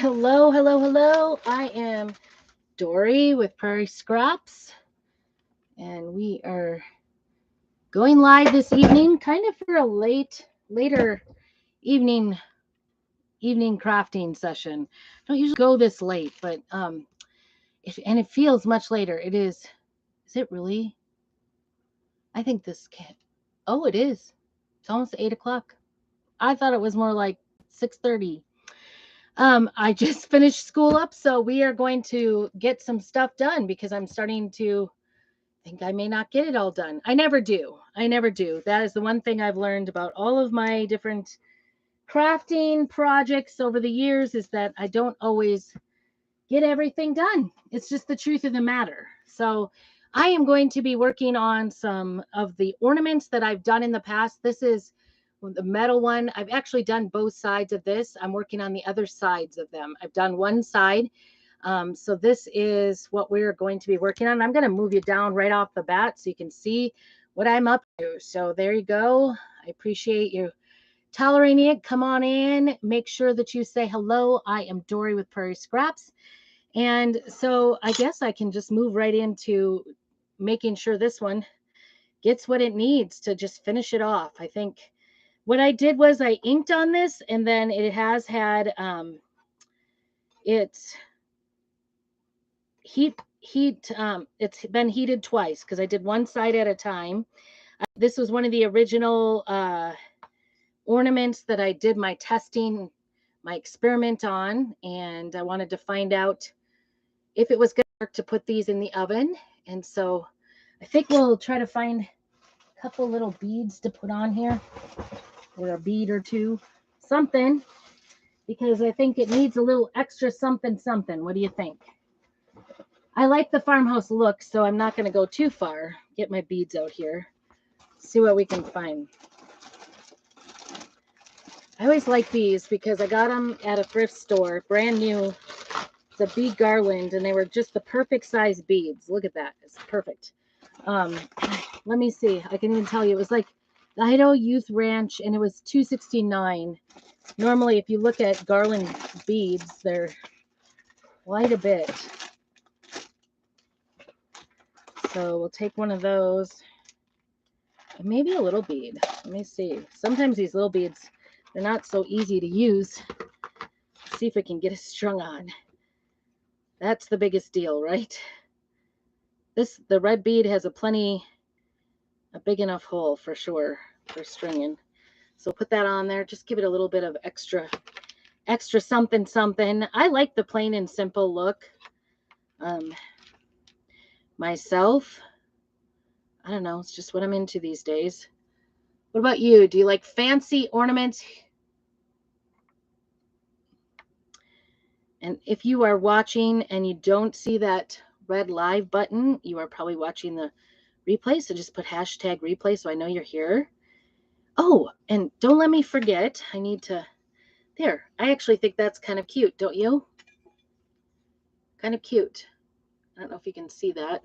Hello, hello, hello. I am Dory with Prairie Scraps, and we are going live this evening, kind of for a later evening crafting session. Don't usually go this late, but and it feels much later. It is. Is it really? I think this can. Oh, it is. It's almost 8 o'clock. I thought it was more like 6:30. I just finished school up, so we are going to get some stuff done because I'm starting to think I may not get it all done. I never do. I never do. That is the one thing I've learned about all of my different crafting projects over the years is that I don't always get everything done. It's just the truth of the matter. So I am going to be working on some of the ornaments that I've done in the past. This is the metal one. I've actually done both sides of this. I'm working on the other sides of them. I've done one side. So this is what we're going to be working on. I'm going to move you down right off the bat so you can see what I'm up to. So there you go. I appreciate you tolerating it. Come on in. Make sure that you say hello. I am Dory with Prairie Scraps. And so I guess I can just move right into making sure this one gets what it needs to just finish it off. I think what I did was I inked on this, and then it has had it's it's been heated twice because I did one side at a time. This was one of the original ornaments that I did my testing, my experiment on, and I wanted to find out if it was going to work to put these in the oven. And so I think we'll try to find a couple little beads to put on here, or a bead or two, something, because I think it needs a little extra something. What do you think? I like the farmhouse look, so I'm not going to go too far. Get my beads out here. See what we can find. I always like these because I got them at a thrift store, brand new. It's a bead garland, and they were just the perfect size beads. Look at that. It's perfect. Let me see. I can even tell you. It was like the Idaho Youth Ranch, and it was $2.69. Normally, if you look at garland beads, they're quite a bit. So we'll take one of those. And maybe a little bead. Let me see. Sometimes these little beads, they're not so easy to use. Let's see if we can get it strung on. That's the biggest deal, right? The red bead has a big enough hole for sure for stringing. So put that on there. Just give it a little bit of extra something. I like the plain and simple look. Myself, I don't know. It's just what I'm into these days. What about you? Do you like fancy ornaments? And if you are watching and you don't see that red live button, you are probably watching the replay. So just put hashtag replay so I know you're here. Oh, and don't let me forget. I need to, there. I actually think that's kind of cute, don't you? Kind of cute. I don't know if you can see that.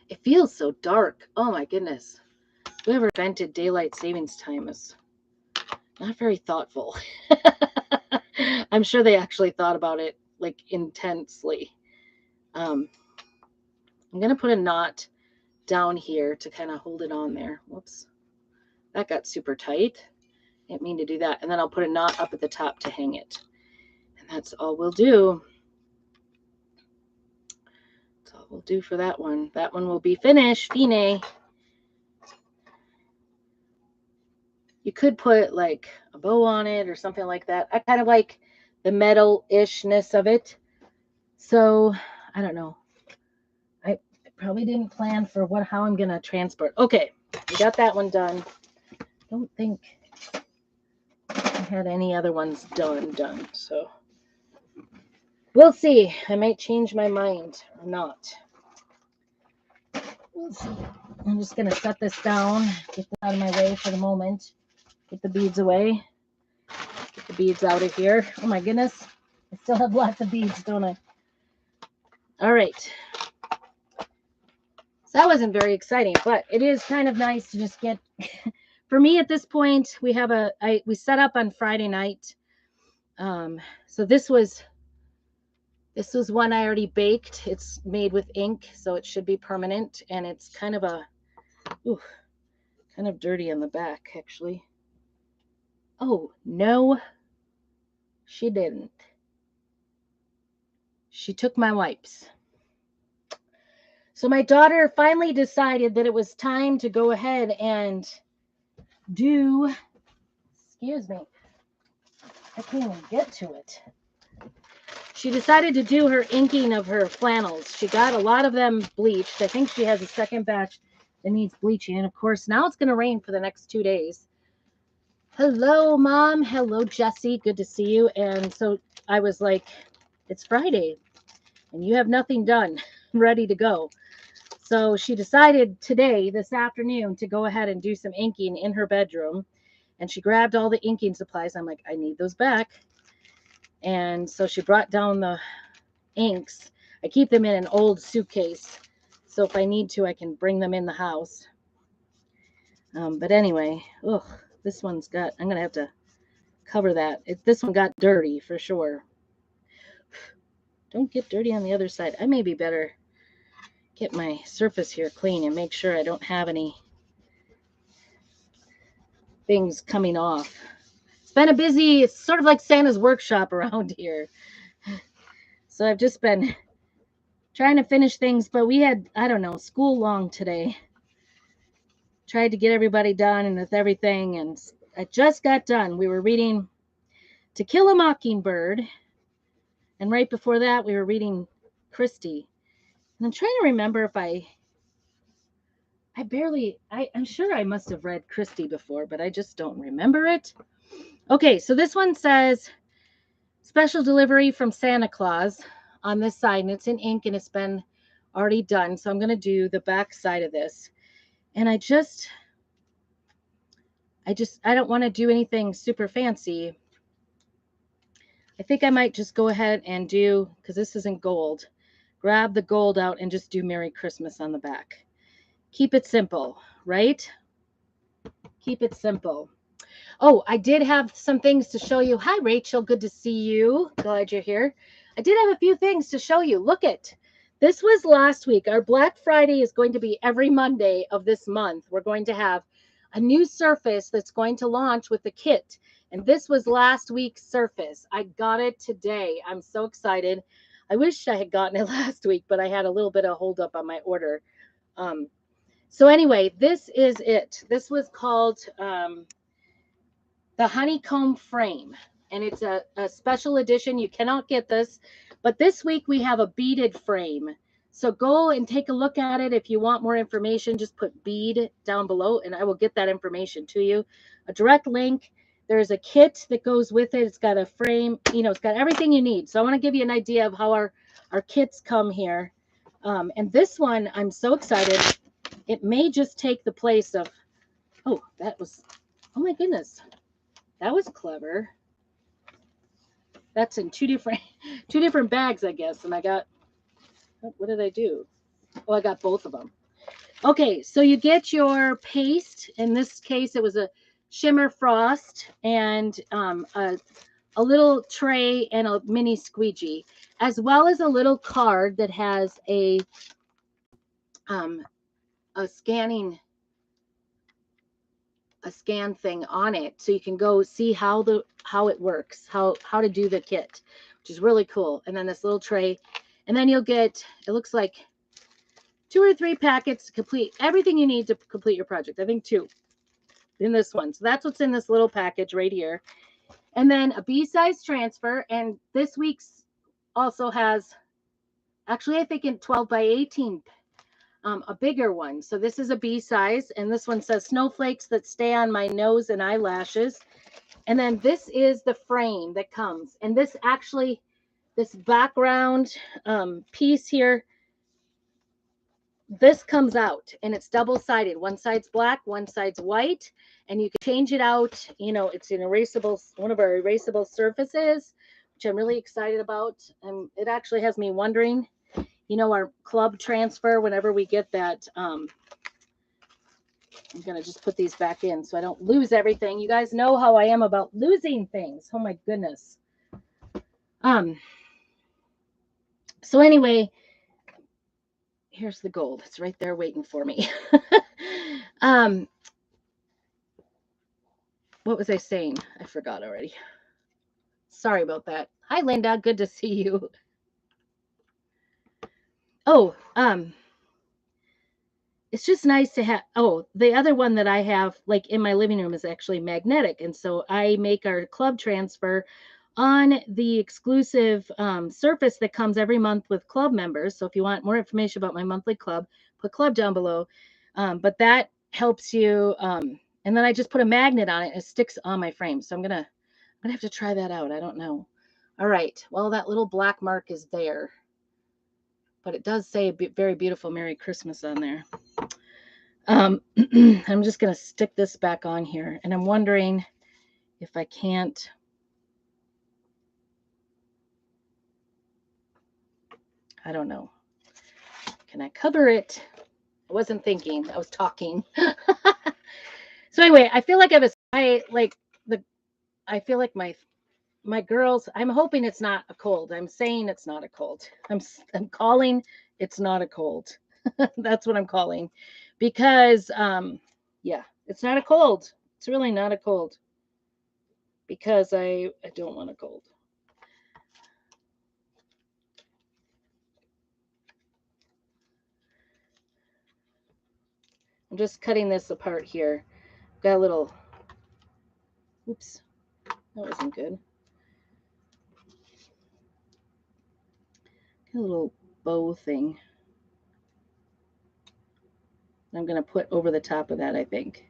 It feels so dark. Oh my goodness. Whoever invented daylight savings time is not very thoughtful. I'm sure they actually thought about it like intensely. I'm going to put a knot down here to kind of hold it on there. Whoops. That got super tight. Didn't mean to do that. And then I'll put a knot up at the top to hang it. And that's all we'll do. That's all we'll do for that one. That one will be finished. Fine. You could put like a bow on it or something like that. I kind of like the metal-ishness of it. So, I don't know. I probably didn't plan for how I'm going to transport. Okay, we got that one done. Don't think I had any other ones done. So, we'll see. I might change my mind or not. We'll see. I'm just going to set this down, get this out of my way for the moment. Get the beads away. Get the beads out of here. Oh my goodness. I still have lots of beads, don't I? All right. So that wasn't very exciting, but it is kind of nice to just get, for me at this point, we set up on Friday night. So this was This was one I already baked. It's made with ink, so it should be permanent, and it's kind of kind of dirty on the back, actually. Oh, no, she didn't. She took my wipes. So my daughter finally decided that it was time to go ahead and do, excuse me, I can't even get to it. She decided to do her inking of her flannels. She got a lot of them bleached. I think she has a second batch that needs bleaching. And of course, now it's going to rain for the next 2 days. Hello, Mom. Hello, Jessie. Good to see you. And so I was like, it's Friday and you have nothing done, ready to go. So she decided today, this afternoon, to go ahead and do some inking in her bedroom. And she grabbed all the inking supplies. I'm like, I need those back. And so she brought down the inks. I keep them in an old suitcase. So if I need to, I can bring them in the house. But anyway, this one's got, I'm going to have to cover that. This one got dirty for sure. Don't get dirty on the other side. I may be better get my surface here clean and make sure I don't have any things coming off. It's been a busy, it's sort of like Santa's workshop around here. So I've just been trying to finish things, but we had, I don't know, school long today. Tried to get everybody done and with everything, and I just got done. We were reading To Kill a Mockingbird, and right before that we were reading Christie. And I'm trying to remember if I'm sure I must have read Christie before, but I just don't remember it. Okay, so this one says special delivery from Santa Claus on this side, and it's in ink and it's been already done. So I'm going to do the back side of this. And I don't want to do anything super fancy. I think I might just go ahead and do, because this isn't gold, grab the gold out and just do Merry Christmas on the back. Keep it simple, right? Keep it simple. Oh, I did have some things to show you. Hi, Rachel. Good to see you. Glad you're here. I did have a few things to show you. Look it. This was last week. Our Black Friday is going to be every Monday of this month. We're going to have a new surface that's going to launch with the kit. And this was last week's surface. I got it today. I'm so excited. I wish I had gotten it last week, but I had a little bit of hold up on my order. So anyway, this is it. This was called the honeycomb frame, and it's a special edition. You cannot get this, but this week we have a beaded frame. So go and take a look at it. If you want more information, just put bead down below and I will get that information to you. A direct link. There's a kit that goes with it. It's got a frame, it's got everything you need. So I want to give you an idea of how our kits come here. And this one, I'm so excited. It may just take the place of, oh my goodness. That was clever. That's in two different bags, I guess. And I got, what did I do? Oh, I got both of them. Okay, so you get your paste. In this case, it was a shimmer frost and a little tray and a mini squeegee, as well as a little card that has a scan thing on it, so you can go see how it works, how to do the kit, which is really cool. And then this little tray, and then you'll get, it looks like 2 or 3 packets to complete everything you need to complete your project. I think 2 in this one. So that's what's in this little package right here. And then a B-size transfer, and this week's also has, actually I think in 12 by 18, a bigger one. So this is a B size, and this one says snowflakes that stay on my nose and eyelashes. And then this is the frame that comes, and this background piece here, this comes out and it's double-sided. One side's black, one side's white, and you can change it out. It's an erasable, one of our erasable surfaces, which I'm really excited about. And it actually has me wondering, our club transfer, whenever we get that, I'm going to just put these back in so I don't lose everything. You guys know how I am about losing things. Oh my goodness. So anyway, here's the gold. It's right there waiting for me. What was I saying? I forgot already. Sorry about that. Hi, Linda. Good to see you. Oh, it's just nice to have. Oh, the other one that I have, like in my living room, is actually magnetic, and so I make our club transfer on the exclusive surface that comes every month with club members. So if you want more information about my monthly club, put club down below. But that helps you. And then I just put a magnet on it and it sticks on my frame. So I'm gonna have to try that out. I don't know. All right. Well, that little black mark is there, but it does say very beautiful Merry Christmas on there. I'm just gonna stick this back on here, and I'm wondering if I can't. I don't know. Can I cover it? I wasn't thinking. I was talking. So anyway, I feel like I feel like my girls. I'm hoping it's not a cold. I'm saying it's not a cold. I'm calling it's not a cold. That's what I'm calling, because yeah, it's not a cold. It's really not a cold, because I don't want a cold. I'm just cutting this apart here. Got a little, oops, that wasn't good. Got a little bow thing I'm going to put over the top of that, I think.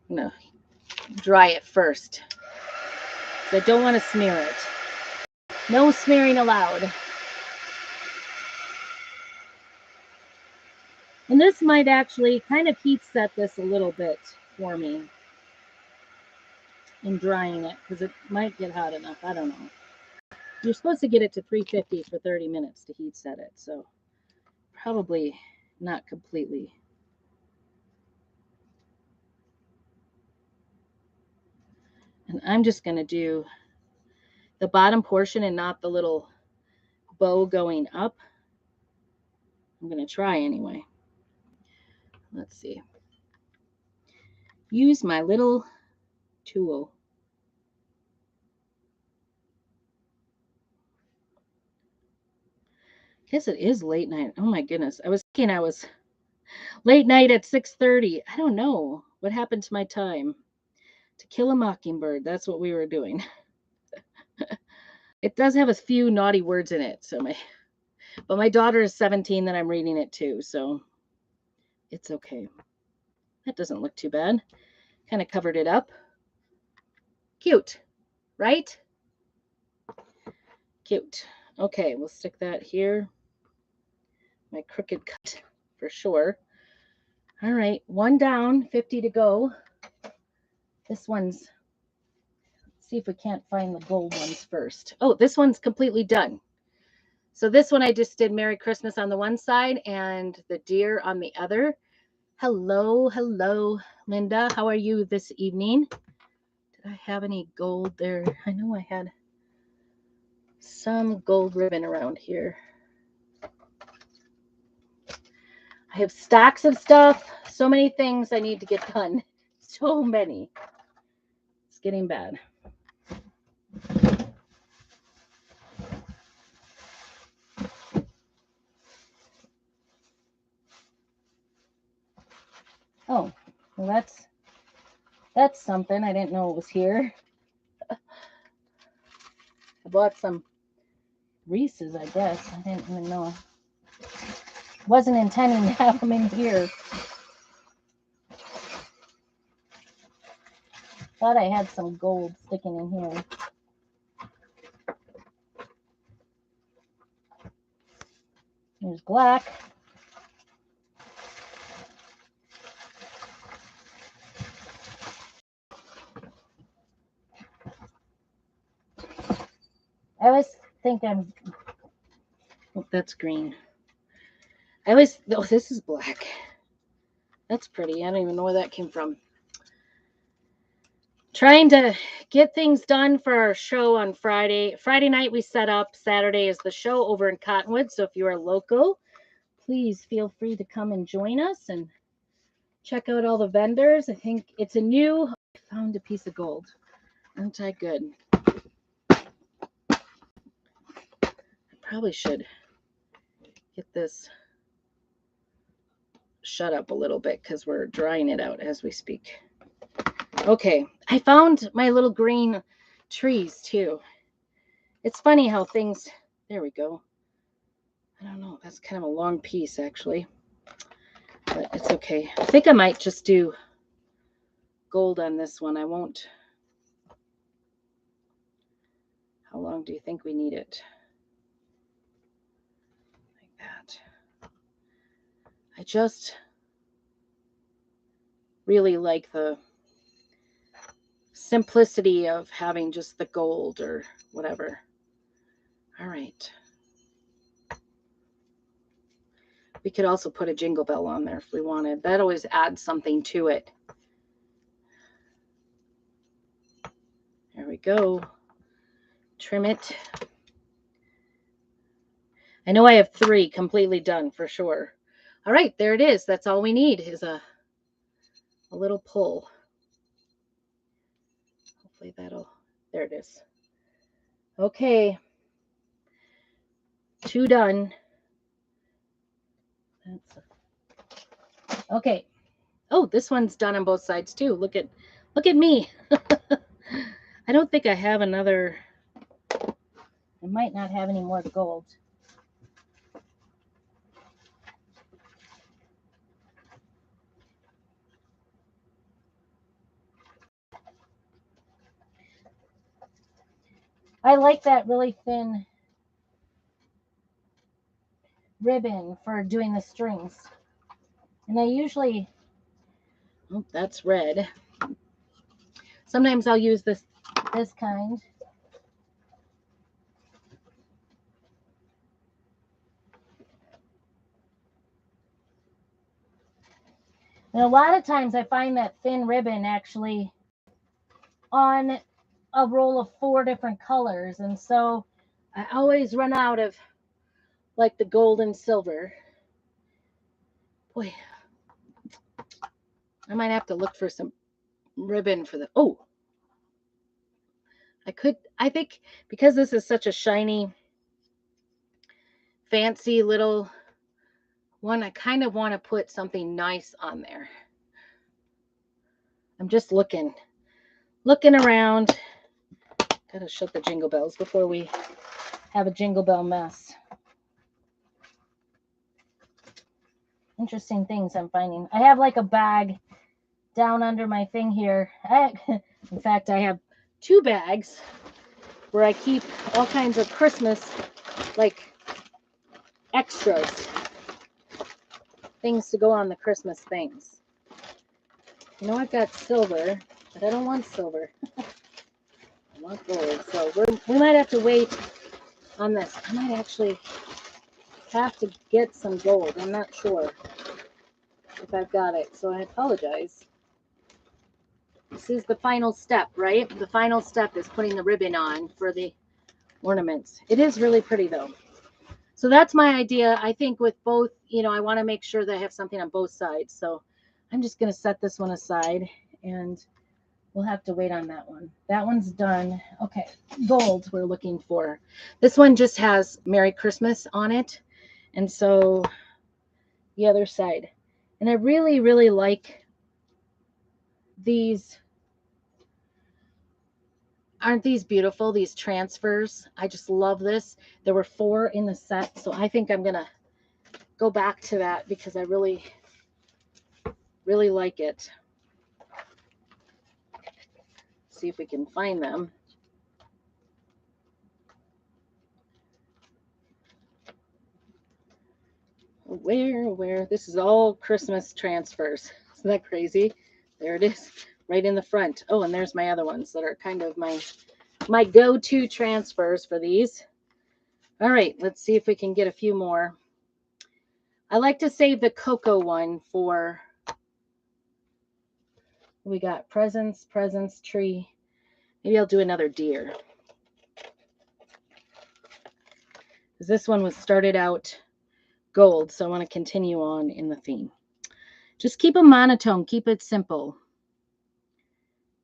I'm going to dry it first, so I don't want to smear it. No smearing allowed. And this might actually kind of heat set this a little bit for me in drying it, because it might get hot enough. I don't know. You're supposed to get it to 350 for 30 minutes to heat set it, so probably not completely. And I'm just going to do the bottom portion and not the little bow going up. I'm going to try anyway. Let's see. Use my little tool. Guess it is late night. Oh my goodness. I was thinking I was late night at 6:30. I don't know what happened to my time. To Kill a Mockingbird. That's what we were doing. It does have a few naughty words in it, but my daughter is 17 that I'm reading it to, so it's okay. That doesn't look too bad. Kind of covered it up. Cute, right? Cute. Okay, we'll stick that here. My crooked cut for sure. All right, one down, 50 to go. This one's, let's see if we can't find the gold ones first. Oh, this one's completely done. So this one I just did Merry Christmas on the one side and the deer on the other. Hello, hello, Linda. How are you this evening? Did I have any gold there? I know I had some gold ribbon around here. I have stacks of stuff. So many things I need to get done. So many. It's getting bad. Oh, well that's something. I didn't know it was here. I bought some Reese's, I guess. I didn't even know. Wasn't intending to have them in here. Thought I had some gold sticking in here. There's black. I always think I'm, oh, that's green. I always, oh, this is black. That's pretty. I don't even know where that came from. I'm trying to get things done for our show on Friday. Friday night we set up. Saturday is the show over in Cottonwood. So if you are local, please feel free to come and join us and check out all the vendors. I think it's a new, I found a piece of gold. Aren't I good? I probably should get this shut up a little bit because we're drying it out as we speak. Okay, I found my little green trees too. It's funny how things, there we go. I don't know, that's kind of a long piece actually, but it's okay. I think I might just do gold on this one. I won't. How long do you think we need it? Like that. I just really like the simplicity of having just the gold or whatever. All right. We could also put a jingle bell on there if we wanted. That always adds something to it. There we go. Trim it. I know I have 3 completely done for sure. All right, there it is. That's all we need is a little pull. Hopefully that'll, there it is. Okay. 2 done. Okay. Oh, this one's done on both sides too. Look at me. I don't think I have another. I might not have any more gold. I like that really thin ribbon for doing the strings. And I usually, oh, that's red. Sometimes I'll use this kind. And a lot of times I find that thin ribbon actually on a roll of 4 different colors. And so I always run out of like the gold and silver. Boy, I might have to look for some ribbon for the, oh, I think because this is such a shiny, fancy little one, I kind of want to put something nice on there. I'm just looking around. Gotta shut the jingle bells before we have a jingle bell mess. Interesting things I'm finding. I have like a bag down under my thing here. In fact, I have 2 bags where I keep all kinds of Christmas like extras, things to go on the Christmas things. You know, I've got silver, but I don't want silver. I want gold. So we might have to wait on this. I might actually have to get some gold. I'm not sure if I've got it, so I apologize. This is the final step, right? The final step is putting the ribbon on for the ornaments. It is really pretty though. So that's my idea. I think with both, you know, I want to make sure that I have something on both sides. So I'm just going to set this one aside and we'll have to wait on that one. That one's done. Okay, gold we're looking for. This one just has Merry Christmas on it. And so the other side. And I really, really like these. Aren't these beautiful, these transfers? I just love this. There were 4 in the set, so I think I'm going to go back to that because I really, really like it. See if we can find them. Where? This is all Christmas transfers. Isn't that crazy? There it is, right in the front. Oh, and there's my other ones that are kind of my go-to transfers for these. All right, let's see if we can get a few more. I like to save the cocoa one for, we got presents, tree. Maybe I'll do another deer. Because this one was started out gold, so I want to continue on in the theme. Just keep a monotone. Keep it simple.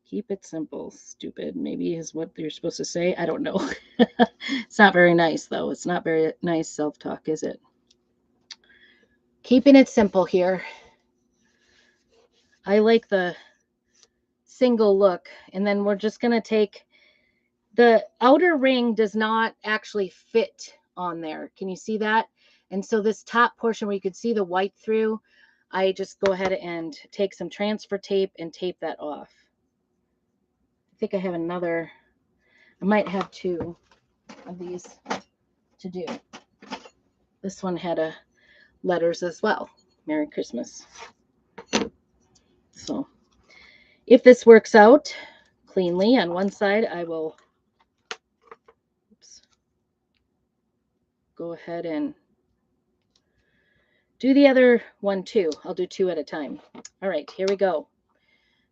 Keep it simple, stupid. Maybe is what you're supposed to say. I don't know. It's not very nice, though. It's not very nice self-talk, is it? Keeping it simple here. I like the single look. And then we're just going to take the outer ring does not actually fit on there. Can you see that? And so this top portion where you could see the white through, I just go ahead and take some transfer tape and tape that off. I think I have another, I might have two of these to do. This one had a letters as well. Merry Christmas. So if this works out cleanly on one side, I will go ahead and do the other one too. I'll do two at a time. All right, here we go.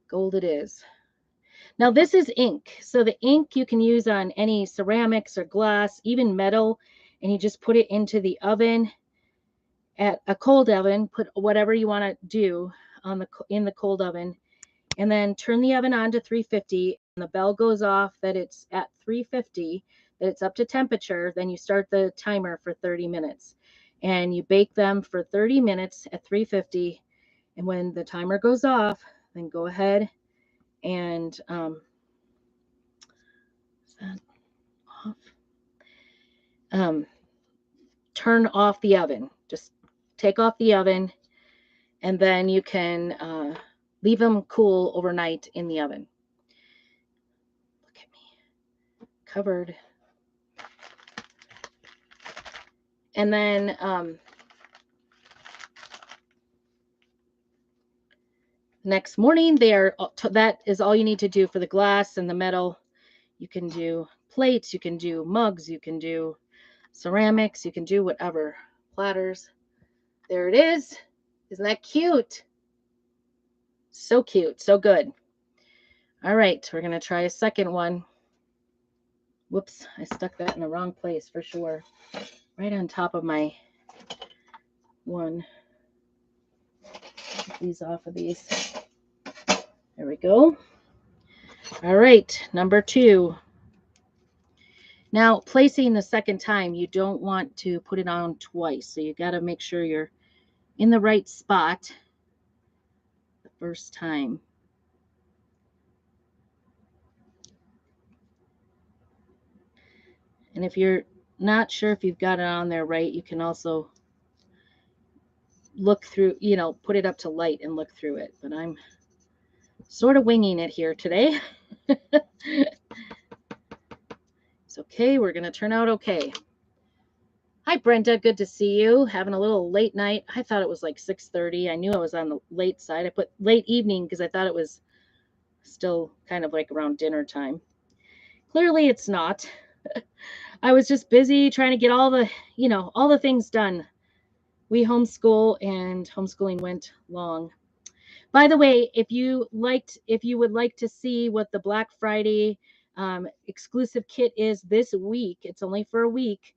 Gold it is. Now this is ink. So the ink you can use on any ceramics or glass, even metal, and you just put it into the oven at a cold oven. Put whatever you want to do on in the cold oven, and then turn the oven on to 350. And the bell goes off that it's at 350, that it's up to temperature. Then you start the timer for 30 minutes, and you bake them for 30 minutes at 350. And when the timer goes off, then go ahead and is that off? Turn off the oven. Just take off the oven, and then you can leave them cool overnight in the oven. Look at me, covered. And then next morning, that is all you need to do for the glass and the metal. You can do plates, you can do mugs, you can do ceramics, you can do whatever. Platters. There it is. Isn't that cute? So cute, so good. All right, we're going to try a second one. Whoops, I stuck that in the wrong place for sure. Right on top of my one. Get these off of these. There we go. All right, number two. Now, placing the second time, you don't want to put it on twice. So you got to make sure you're in the right spot the first time. And if you're not sure if you've got it on there right, you can also look through, put it up to light and look through it. But I'm sort of winging it here today. It's okay. We're going to turn out okay. Hi, Brenda. Good to see you. Having a little late night. I thought it was like 6:30. I knew I was on the late side. I put late evening because I thought it was still kind of like around dinner time. Clearly it's not. I was just busy trying to get all the things done. We homeschool, and homeschooling went long. By the way, if you would like to see what the Black Friday exclusive kit is this week, it's only for a week.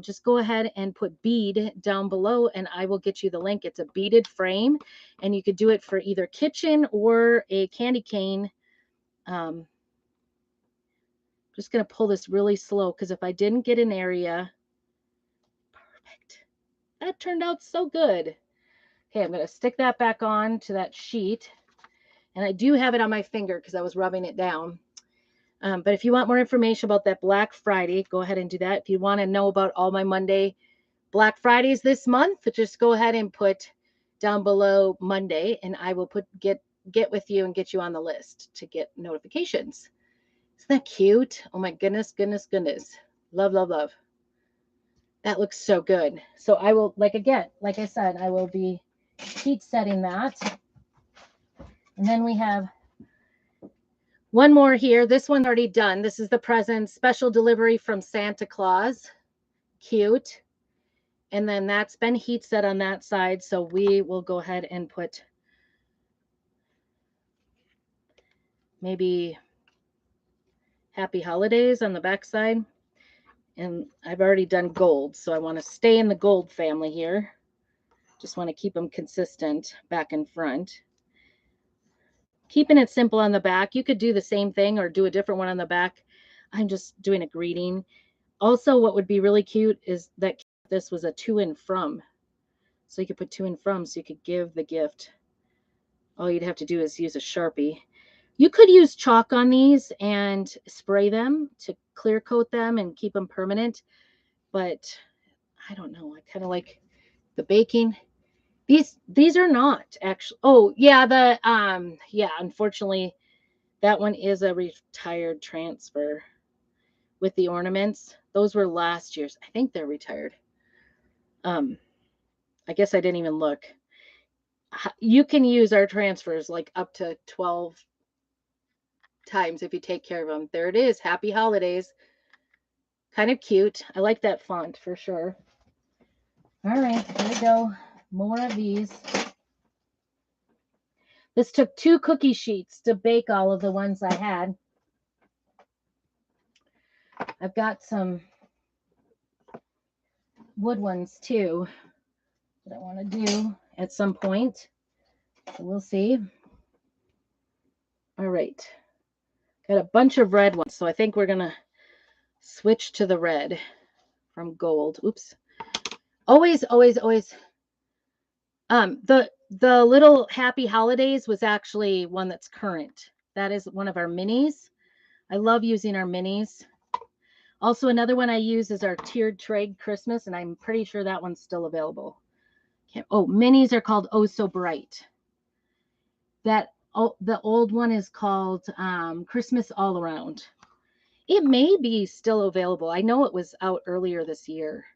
Just go ahead and put bead down below, and I will get you the link. It's a beaded frame, and you could do it for either kitchen or a candy cane. Just going to pull this really slow because if I didn't get an area, perfect. That turned out so good. Okay, I'm going to stick that back on to that sheet. And I do have it on my finger because I was rubbing it down. But if you want more information about that Black Friday, go ahead and do that. If you want to know about all my Monday Black Fridays this month, just go ahead and put down below Monday, and I will get with you and get you on the list to get notifications. Isn't that cute? Oh my goodness, goodness, goodness. Love, love, love. That looks so good. So I will, like I said, I will be heat setting that. And then we have one more here. This one's already done. This is the present special delivery from Santa Claus. Cute. And then that's been heat set on that side. So we will go ahead and put maybe Happy Holidays on the back side. And I've already done gold, so I want to stay in the gold family here. Just want to keep them consistent back and front. Keeping it simple on the back. You could do the same thing or do a different one on the back. I'm just doing a greeting. Also, what would be really cute is that this was a to and from. So you could put to and from, so you could give the gift. All you'd have to do is use a Sharpie. You could use chalk on these and spray them to clear coat them and keep them permanent. But I don't know. I kind of like the baking. These are not actually. Oh, yeah, yeah, unfortunately that one is a retired transfer with the ornaments. Those were last year's. I think they're retired. I guess I didn't even look. You can use our transfers like up to 12 times if you take care of them. There it is. Happy Holidays. Kind of cute. I like that font for sure. All right, here we go. More of these. This took 2 cookie sheets to bake all of the ones I had. I've got some wood ones too that I want to do at some point. So we'll see. All right. Got a bunch of red ones, so I think we're going to switch to the red from gold. Oops. Always. The little Happy Holidays was actually one that's current. That is one of our minis. I love using our minis. Also, another one I use is our tiered trade Christmas, and I'm pretty sure that one's still available. Oh, minis are called Oh So Bright. The old one is called Christmas All Around. It may be still available. I know it was out earlier this year.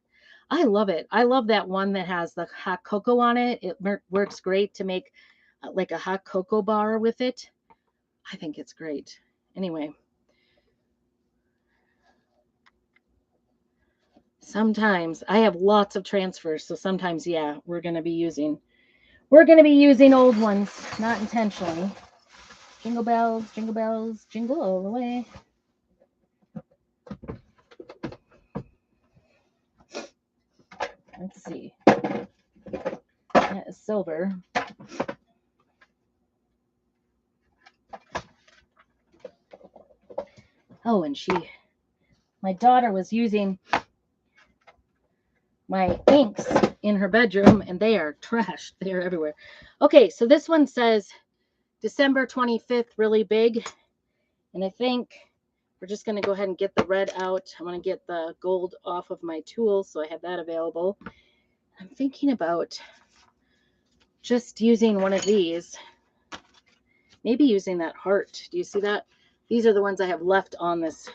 I love it. I love that one that has the hot cocoa on it. It works great to make like a hot cocoa bar with it. I think it's great. Anyway. Sometimes I have lots of transfers, so sometimes, yeah, we're going to be using old ones, not intentionally. Jingle bells, jingle all the way. Let's see. That is silver. Oh, and my daughter was using my inks in her bedroom, and they are trashed. They are everywhere. Okay, so this one says December 25th, really big. And I think we're just going to go ahead and get the red out. I want to get the gold off of my tools, so I have that available. I'm thinking about just using one of these. Maybe using that heart. Do you see that? These are the ones I have left on this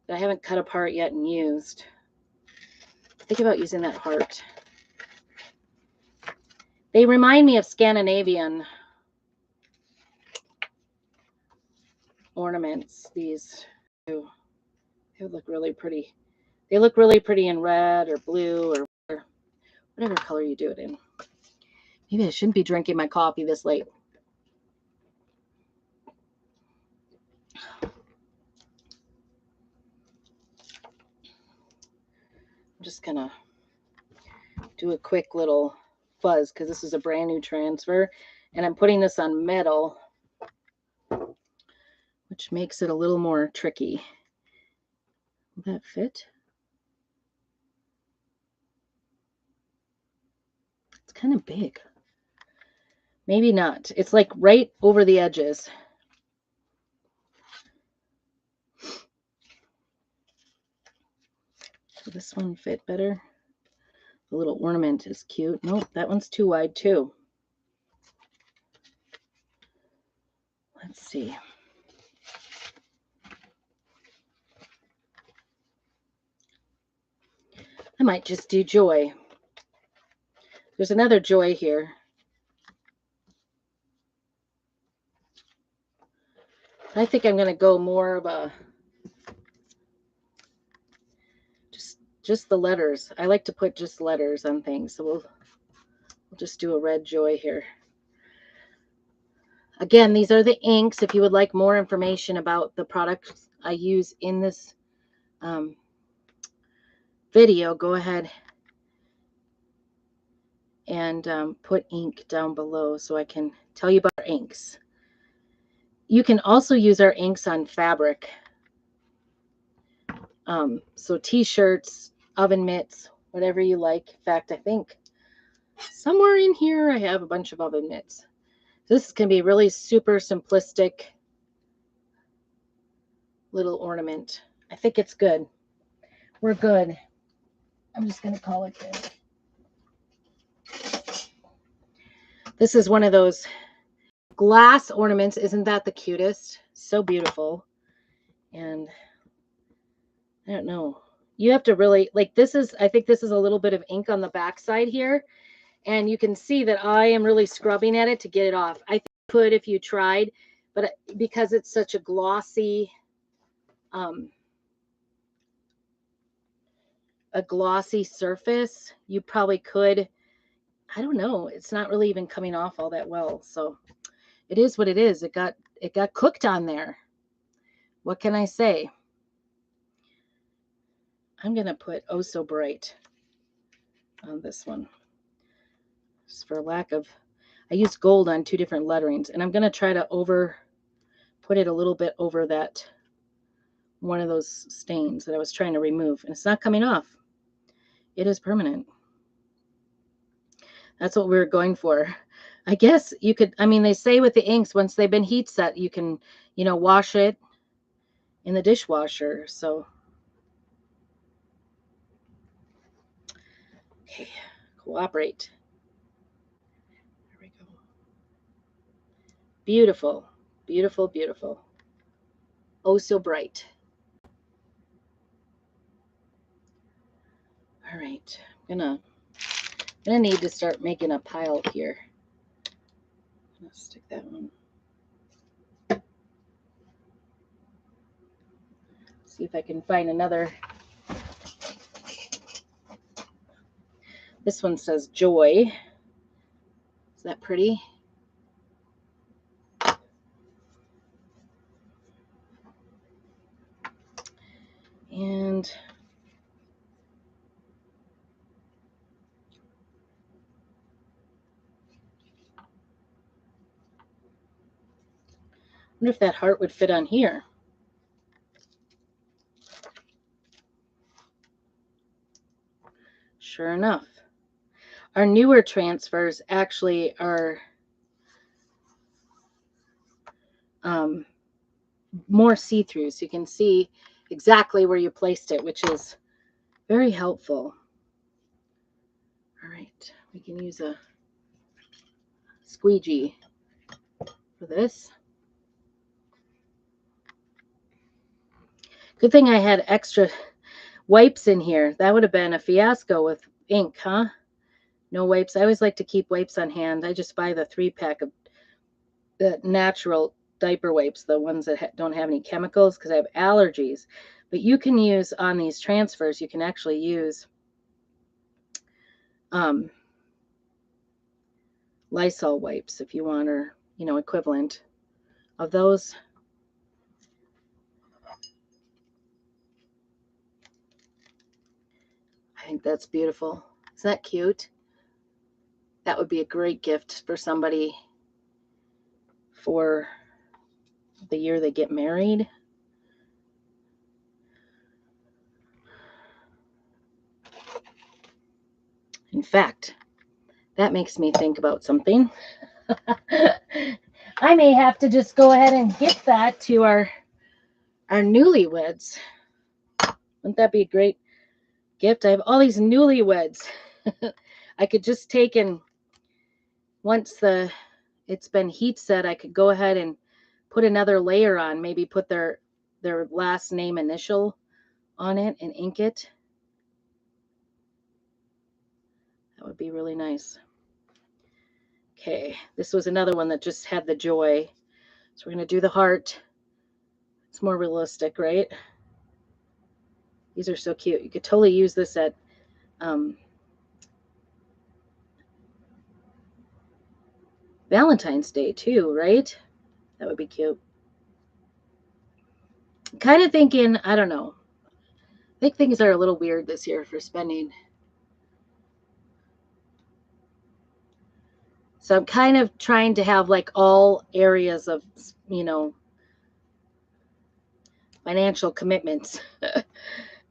that I haven't cut apart yet and used. Think about using that heart. They remind me of Scandinavian ornaments. These they look really pretty. They look really pretty in red or blue or whatever color you do it in. Maybe I shouldn't be drinking my coffee this late. I'm just gonna do a quick little fuzz because this is a brand new transfer, and I'm putting this on metal, which makes it a little more tricky. Will that fit? It's kind of big. Maybe not. It's like right over the edges. Will this one fit better? The little ornament is cute. Nope, that one's too wide too. Let's see. I might just do joy. There's another joy here. I think I'm going to go more of a just the letters. I like to put just letters on things. So we'll just do a red joy here. Again, these are the inks. If you would like more information about the products I use in this video, go ahead and put ink down below so I can tell you about our inks. You can also use our inks on fabric. So t-shirts, oven mitts, whatever you like. In fact, I think somewhere in here I have a bunch of oven mitts. This can be really super simplistic little ornament. I think it's good. We're good. I'm just going to call it good. This is one of those glass ornaments. Isn't that the cutest? So beautiful. And I don't know. You have to really, like, this is, I think this is a little bit of ink on the back side here. And you can see that I am really scrubbing at it to get it off. I think you could if you tried, but because it's such a glossy surface, you probably could. I don't know. It's not really even coming off all that well. So it is what it is. It got cooked on there. What can I say? I'm going to put Oh So Bright on this one. Just for lack of, I used gold on 2 different letterings, and I'm going to try to put it a little bit over that one of those stains that I was trying to remove, and it's not coming off. It is permanent. That's what we were going for. I guess you could, I mean, they say with the inks, once they've been heat set, you can, wash it in the dishwasher. So, okay, cooperate. There we go. Beautiful, beautiful, beautiful. Oh, so bright. All right, I'm gonna need to start making a pile here. I'm gonna stick that one. See if I can find another. This one says joy. Is that pretty? And I wonder if that heart would fit on here. Sure enough. Our newer transfers actually are more see-through, so you can see exactly where you placed it, which is very helpful. All right, we can use a squeegee for this. Good thing I had extra wipes in here. That would have been a fiasco with ink, huh? No wipes. I always like to keep wipes on hand. I just buy the 3-pack of the natural diaper wipes, the ones that don't have any chemicals, because I have allergies. But you can use on these transfers, you can actually use Lysol wipes if you want, or equivalent of those. I think that's beautiful. Isn't that cute? That would be a great gift for somebody for the year they get married. In fact, that makes me think about something. I may have to just go ahead and get that to our newlyweds. Wouldn't that be a great gift? I have all these newlyweds. I could just take and once it's been heat set, I could go ahead and put another layer on, maybe put their last name initial on it and ink it. That would be really nice. Okay, this was another one that just had the joy. So we're going to do the heart. It's more realistic, right? These are so cute. You could totally use this at Valentine's Day too, right? That would be cute. kind of thinking, I don't know. I think things are a little weird this year for spending. So I'm kind of trying to have like all areas of, financial commitments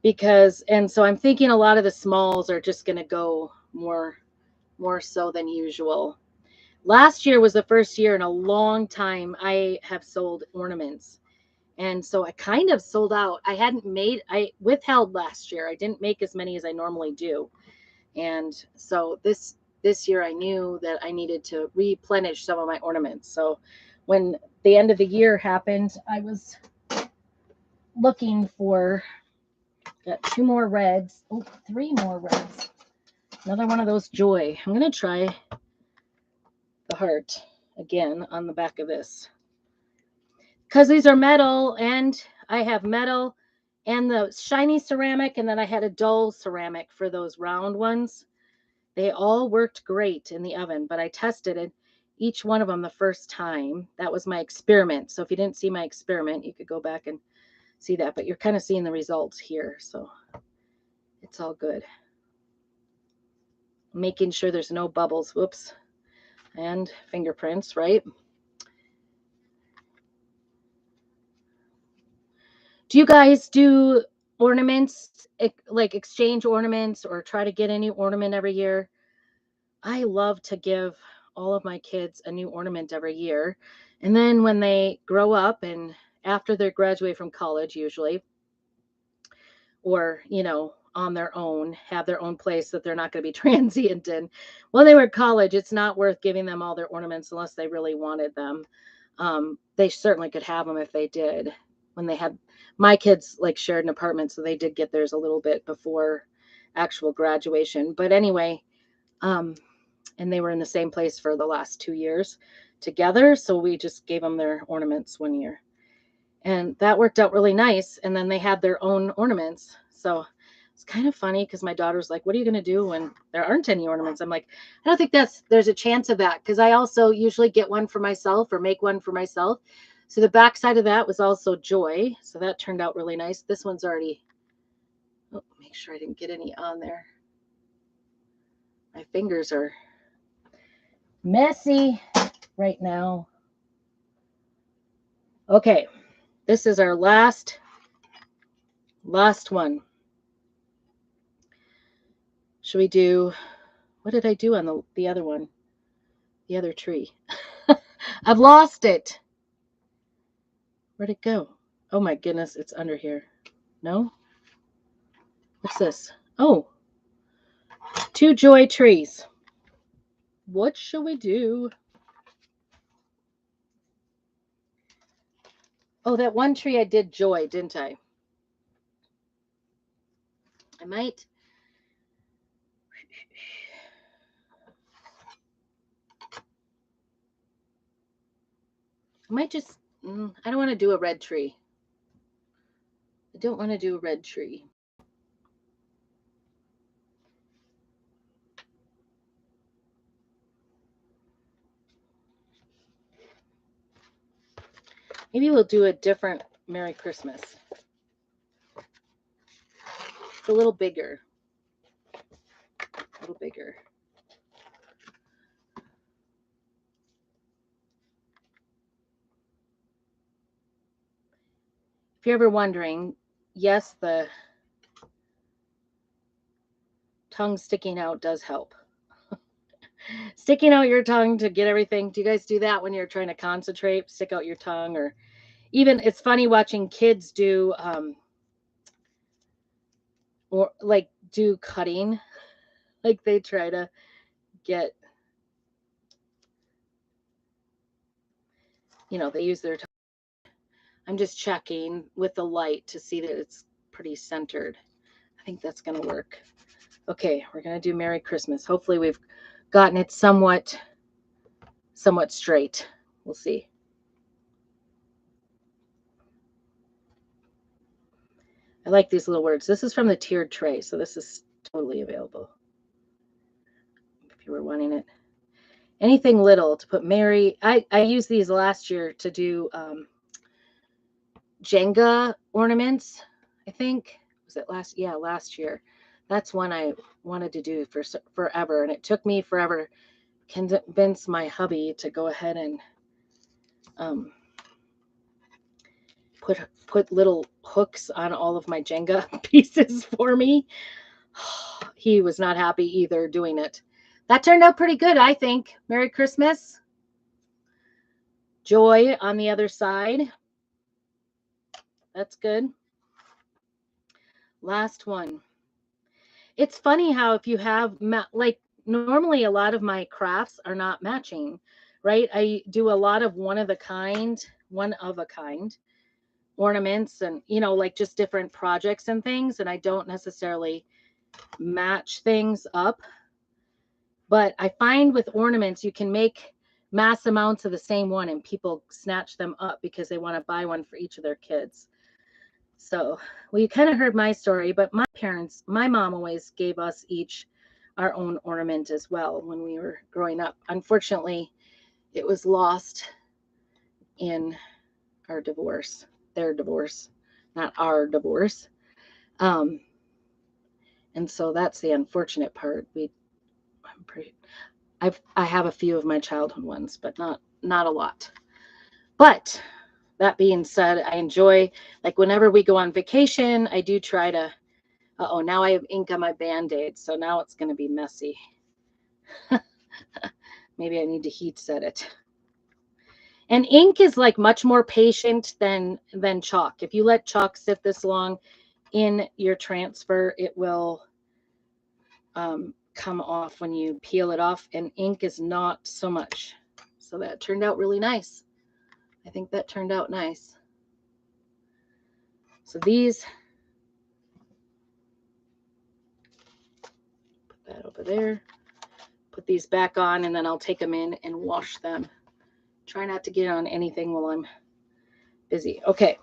because, and so I'm thinking a lot of the smalls are just going to go more so than usual. Last year was the first year in a long time I have sold ornaments. And so I kind of sold out. I withheld last year. I didn't make as many as I normally do. And so this year I knew that I needed to replenish some of my ornaments. So when the end of the year happened, I was looking for, got 2 more reds. Oh, 3 more reds. Another one of those joy. I'm going to try the heart again on the back of this. Because these are metal, and I have metal and the shiny ceramic, and then I had a dull ceramic for those round ones. They all worked great in the oven, but I tested it, each one of them the first time. That was my experiment. So if you didn't see my experiment, you could go back and see that, but you're kind of seeing the results here. So it's all good. Making sure there's no bubbles. Whoops. And fingerprints, right? Do you guys do ornaments, like exchange ornaments, or try to get a new ornament every year? I love to give all of my kids a new ornament every year. And then when they grow up and after they graduate from college, usually, or, on their own, have their own place that they're not going to be transient in. When they were at college, it's not worth giving them all their ornaments unless they really wanted them. They certainly could have them if they did. When they had, my kids like shared an apartment, so they did get theirs a little bit before actual graduation. But anyway, and they were in the same place for the last 2 years together. So we just gave them their ornaments one year. And that worked out really nice. And then they had their own ornaments. So it's kind of funny because my daughter's like, what are you going to do when there aren't any ornaments? I'm like, I don't think there's a chance of that, because I also usually get one for myself or make one for myself. So the back side of that was also joy. So that turned out really nice. This one's already, make sure I didn't get any on there. My fingers are messy right now. Okay, this is our last one. Should we do, what did I do on the other one? The other tree. I've lost it. Where'd it go? Oh my goodness, it's under here. No? What's this? Oh, 2 joy trees. What shall we do? Oh, that one tree I did joy, didn't I? I might just, I don't want to do a red tree. I don't want to do a red tree. Maybe we'll do a different Merry Christmas. It's a little bigger. A little bigger. If you're ever wondering, yes, the tongue sticking out does help. Sticking out your tongue to get everything. Do you guys do that when you're trying to concentrate? Stick out your tongue, or even it's funny watching kids do or like do cutting. Like they try to get, they use their tongue. I'm just checking with the light to see that it's pretty centered. I think that's going to work. Okay, we're going to do Merry Christmas. Hopefully we've gotten it somewhat straight. We'll see. I like these little words. This is from the tiered tray, so this is totally available if you were wanting it. Anything little to put Mary. I used these last year to do Jenga ornaments, I think. Was it last year. That's one I wanted to do for forever. And it took me forever to convince my hubby to go ahead and um, put little hooks on all of my Jenga pieces for me. He was not happy either doing it. That turned out pretty good, I think. Merry Christmas. Joy on the other side. That's good. Last one. It's funny how if you have, like, normally a lot of my crafts are not matching, right? I do a lot of one of a kind ornaments and, like just different projects and things. And I don't necessarily match things up. But I find with ornaments, you can make mass amounts of the same one and people snatch them up because they want to buy one for each of their kids. So, well, you kind of heard my story, but my mom always gave us each our own ornament as well when we were growing up. Unfortunately, it was lost in their divorce, not our divorce. And so that's the unfortunate part. I have a few of my childhood ones, but not a lot. But that being said, I enjoy, like, whenever we go on vacation, I do try to, now I have ink on my Band-Aid, so now it's going to be messy. Maybe I need to heat set it. And ink is like much more patient than chalk. If you let chalk sit this long in your transfer, it will come off when you peel it off, and ink is not so much. So that turned out really nice. I think that turned out nice. So these, put that over there, put these back on, and then I'll take them in and wash them. Try not to get on anything while I'm busy. Okay.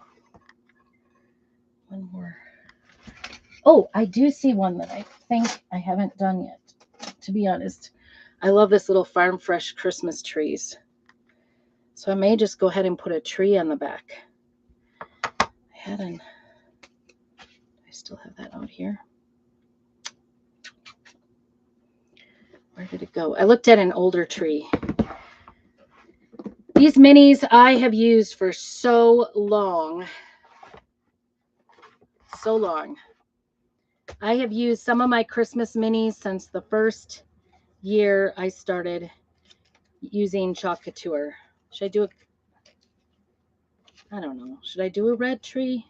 One more. Oh, I do see one that I think I haven't done yet, to be honest. I love this little Farm Fresh Christmas trees. So I may just go ahead and put a tree on the back. I still have that out here. Where did it go? I looked at an older tree. These minis I have used for so long. So long. I have used some of my Christmas minis since the first year I started using Chalk Couture. Should I do I don't know. Should I do a red tree?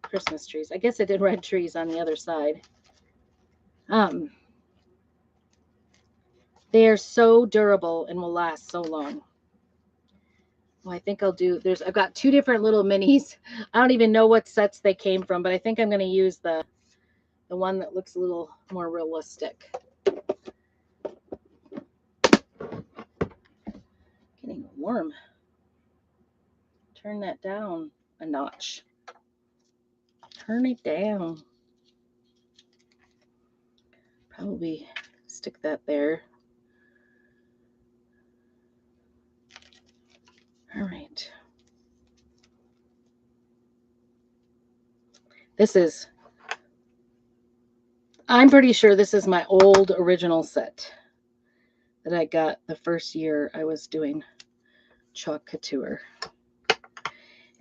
Christmas trees. I guess I did red trees on the other side. They are so durable and will last so long. Well, I think I've got two different little minis. I don't even know what sets they came from, but I think I'm going to use the one that looks a little more realistic. Getting warm. Turn that down a notch. Turn it down. Probably stick that there. All right. I'm pretty sure this is my old original set that I got the first year I was doing Chalk Couture.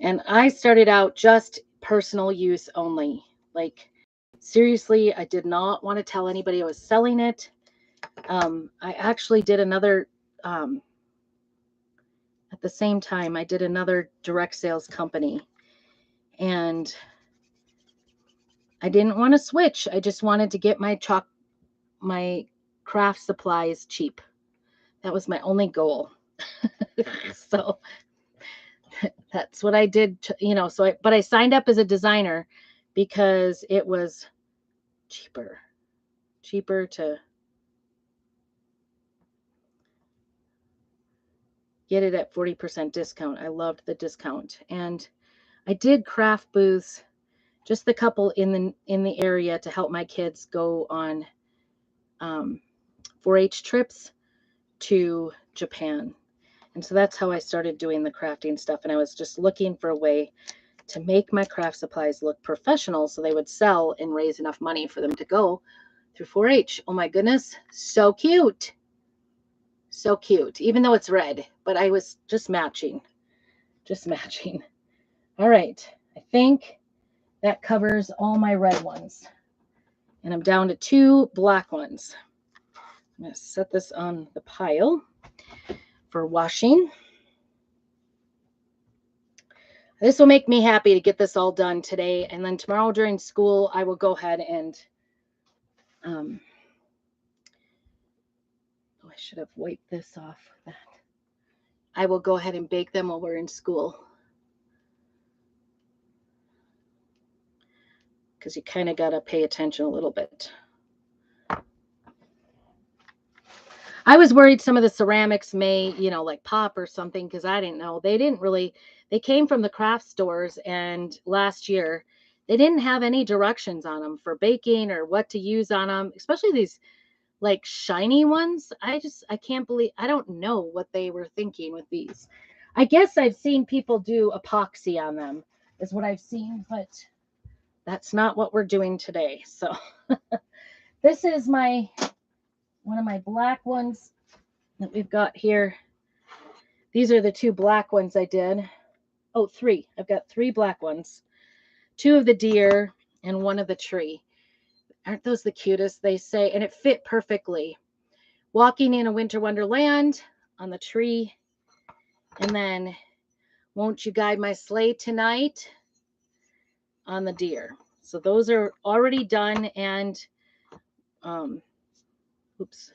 And I started out just personal use only. Like, seriously, I did not want to tell anybody I was selling it. I actually did another, at the same time, I did another direct sales company. And I didn't want to switch. I just wanted to get my craft supplies cheap. That was my only goal. So that's what I did, but I signed up as a designer because it was cheaper to get it at 40% discount. I loved the discount. And I did craft booths, just a couple in the area to help my kids go on 4-H trips to Japan. And so that's how I started doing the crafting stuff. And I was just looking for a way to make my craft supplies look professional so they would sell and raise enough money for them to go through 4-H. Oh my goodness, so cute. So cute, even though it's red, but I was just matching. All right, I think that covers all my red ones. And I'm down to 2 black ones. I'm going to set this on the pile for washing. This will make me happy to get this all done today. And then tomorrow during school, I will go ahead and, oh, I should have wiped this off with that. I will go ahead and bake them while we're in school. Because you kind of got to pay attention a little bit. I was worried some of the ceramics may, like pop or something, because I didn't know. They came from the craft stores, and last year they didn't have any directions on them for baking or what to use on them, especially these like shiny ones. I can't believe, I don't know what they were thinking with these. I guess I've seen people do epoxy on them is what I've seen, but that's not what we're doing today. So this is one of my black ones that we've got here. These are the 2 black ones I did. Oh, 3. I've got 3 black ones. 2 of the deer and 1 of the tree. Aren't those the cutest? They say, and it fit perfectly. Walking in a winter wonderland on the tree. And then, won't you guide my sleigh tonight on the deer. So those are already done, and oops,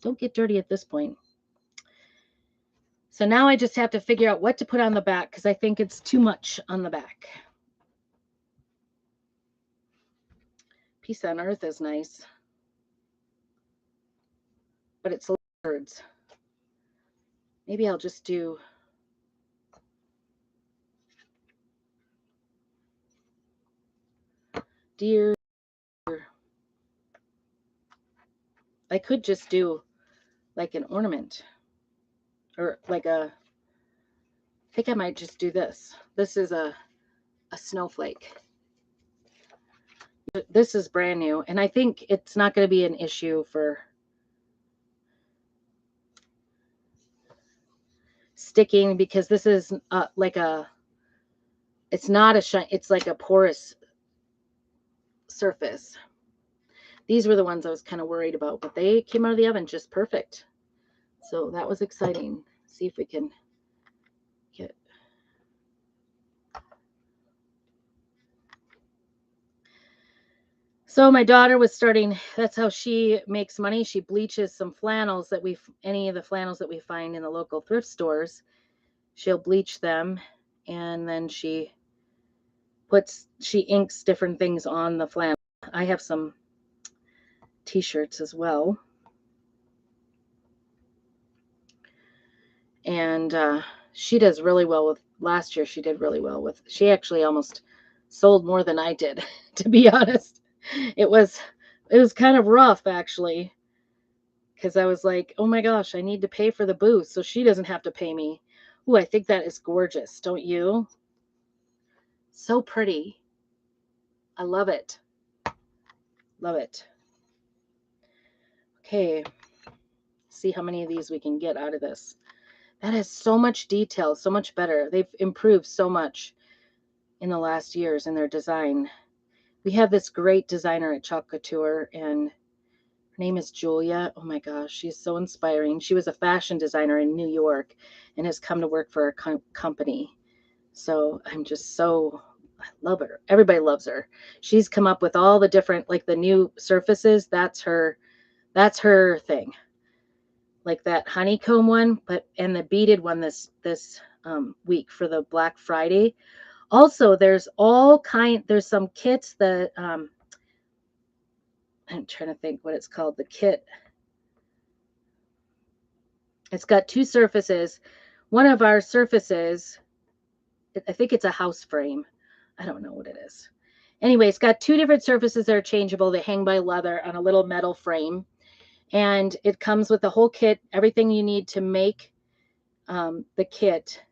don't get dirty at this point. So now I just have to figure out what to put on the back, because I think it's too much on the back. Peace on Earth is nice, but it's birds. Maybe I'll just do deer. I could just do like an ornament, or like I think I might just do this. This is a snowflake. This is brand new, and I think it's not going to be an issue for sticking, because this is it's not a shine, it's like a porous surface. These were the ones I was kind of worried about, but they came out of the oven just perfect. So that was exciting. See if we can get. So my daughter was starting, that's how she makes money. She bleaches some flannels that any of the flannels that we find in the local thrift stores. She'll bleach them, and then she inks different things on the flannel. I have some t-shirts as well. And she does really well with, last year she did really well with, she actually almost sold more than I did, to be honest. It was kind of rough, actually, because I was like, oh my gosh, I need to pay for the booth so she doesn't have to pay me. Ooh, I think that is gorgeous, don't you? So pretty. I love it. Love it. Okay, see how many of these we can get out of this. That has so much detail, so much better. They've improved so much in the last years in their design. We have this great designer at Chalk Couture, and her name is Julia. Oh my gosh, she's so inspiring. She was a fashion designer in New York and has come to work for our company. So I'm just I love her. Everybody loves her. She's come up with all the different, like the new surfaces. That's her thing. Like that honeycomb one, and the beaded one this week for the Black Friday. Also, there's some kits that I'm trying to think what it's called. The kit. It's got 2 surfaces. One of our surfaces, I think it's a house frame. I don't know what it is. Anyway, it's got 2 different surfaces that are changeable. They hang by leather on a little metal frame. And it comes with the whole kit, everything you need to make the kit.